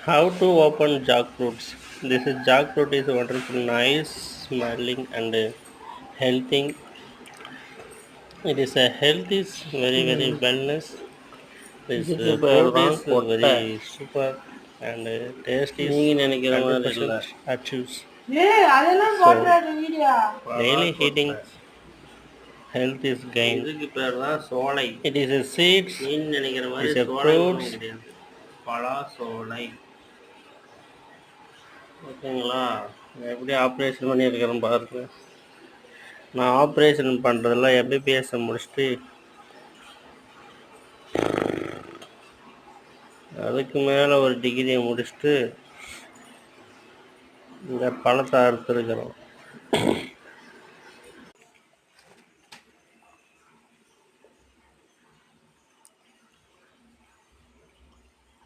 How to open jackfruits? This is jackfruit is wonderful, nice, smelling and healthy. It is a health is very wellness. This இதுக்கு பேர் fruit தான் is கொட்டை. very super and taste is நீங்க நினைக்கிற மாதிரி இல்ல. 100% achieves. அதெல்லாம் So போடுறாரு video. daily பலாக்கொட்டை. eating health is gained. இதுக்கு பேர் தான் சோலை. It is a seeds. நீங்க நினைக்கிற It மாதிரி is a சோலை ஒன்றும் fruits. கிடையாது. பலா சோலை. ஓகேங்களா? நான் எப்படி ஆப்ரேஷன் பண்ணியிருக்கிறேன் பாருங்க. நான் ஆப்ரேஷன் பண்ணுறதெல்லாம் எம்பிபிஎஸ் முடிச்சுட்டு அதுக்கு மேலே ஒரு டிகிரியை முடிச்சுட்டு இந்த பழத்தை அறுத்துருக்கிறோம்.